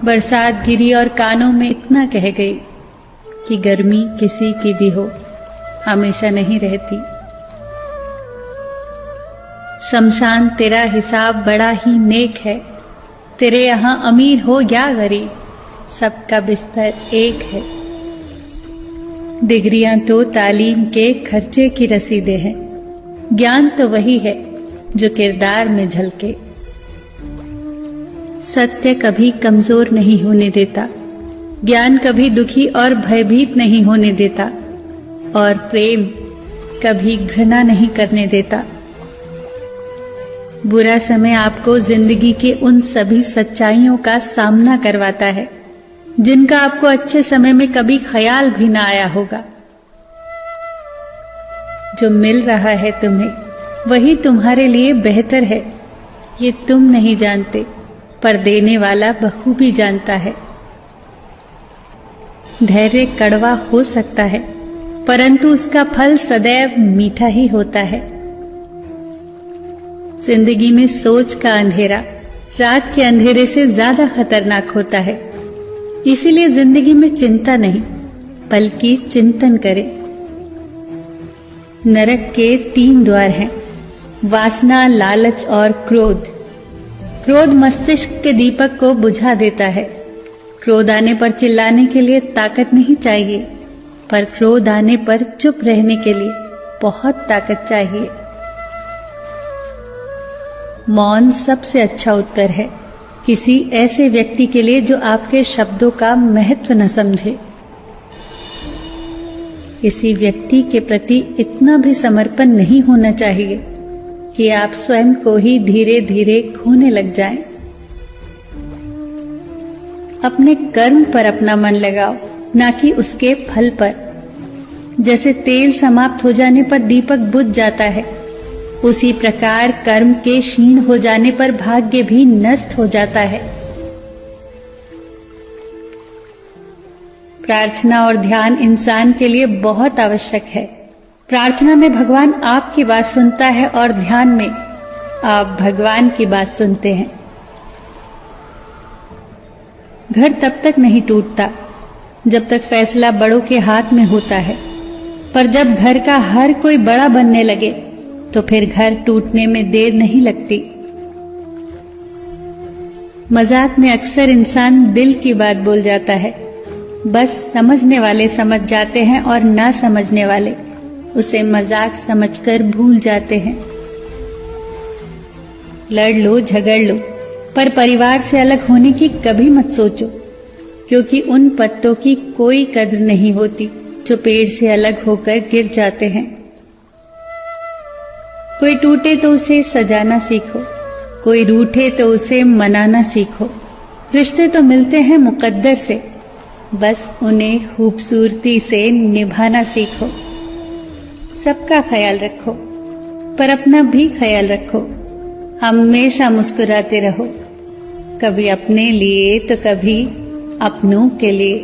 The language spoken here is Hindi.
बरसात गिरी और कानों में इतना कह गई कि गर्मी किसी की भी हो, हमेशा नहीं रहती। शमशान तेरा हिसाब बड़ा ही नेक है, तेरे यहाँ अमीर हो या गरीब, सबका बिस्तर एक है। डिग्रियां तो तालीम के खर्चे की रसीदें हैं, ज्ञान तो वही है जो किरदार में झलके। सत्य कभी कमजोर नहीं होने देता, ज्ञान कभी दुखी और भयभीत नहीं होने देता, और प्रेम कभी घृणा नहीं करने देता। बुरा समय आपको जिंदगी के उन सभी सच्चाइयों का सामना करवाता है जिनका आपको अच्छे समय में कभी ख्याल भी ना आया होगा। जो मिल रहा है तुम्हें वही तुम्हारे लिए बेहतर है, ये तुम नहीं जानते, पर देने वाला बखूबी जानता है। धैर्य कड़वा हो सकता है, परंतु उसका फल सदैव मीठा ही होता है। जिंदगी में सोच का अंधेरा रात के अंधेरे से ज्यादा खतरनाक होता है, इसीलिए जिंदगी में चिंता नहीं बल्कि चिंतन करें। नरक के 3 द्वार हैं, वासना, लालच और क्रोध। क्रोध मस्तिष्क के दीपक को बुझा देता है। क्रोध आने पर चिल्लाने के लिए ताकत नहीं चाहिए, पर क्रोध आने पर चुप रहने के लिए बहुत ताकत चाहिए। मौन सबसे अच्छा उत्तर है किसी ऐसे व्यक्ति के लिए जो आपके शब्दों का महत्व न समझे। किसी व्यक्ति के प्रति इतना भी समर्पण नहीं होना चाहिए कि आप स्वयं को ही धीरे धीरे खोने लग जाएं। अपने कर्म पर अपना मन लगाओ, ना कि उसके फल पर। जैसे तेल समाप्त हो जाने पर दीपक बुझ जाता है, उसी प्रकार कर्म के क्षीण हो जाने पर भाग्य भी नष्ट हो जाता है। प्रार्थना और ध्यान इंसान के लिए बहुत आवश्यक है। प्रार्थना में भगवान आपकी बात सुनता है और ध्यान में आप भगवान की बात सुनते हैं। घर तब तक नहीं टूटता जब तक फैसला बड़ों के हाथ में होता है, पर जब घर का हर कोई बड़ा बनने लगे तो फिर घर टूटने में देर नहीं लगती। मजाक में अक्सर इंसान दिल की बात बोल जाता है, बस समझने वाले समझ जाते हैं और ना समझने वाले उसे मजाक समझकर भूल जाते हैं। लड़ लो, झगड़ लो, पर परिवार से अलग होने की कभी मत सोचो, क्योंकि उन पत्तों की कोई कद्र नहीं होती जो पेड़ से अलग होकर गिर जाते हैं। कोई टूटे तो उसे सजाना सीखो, कोई रूठे तो उसे मनाना सीखो। रिश्ते तो मिलते हैं मुकद्दर से, बस उन्हें खूबसूरती से निभाना सीखो। सबका ख्याल रखो, पर अपना भी ख्याल रखो। हमेशा मुस्कुराते रहो, कभी अपने लिए तो कभी अपनों के लिए।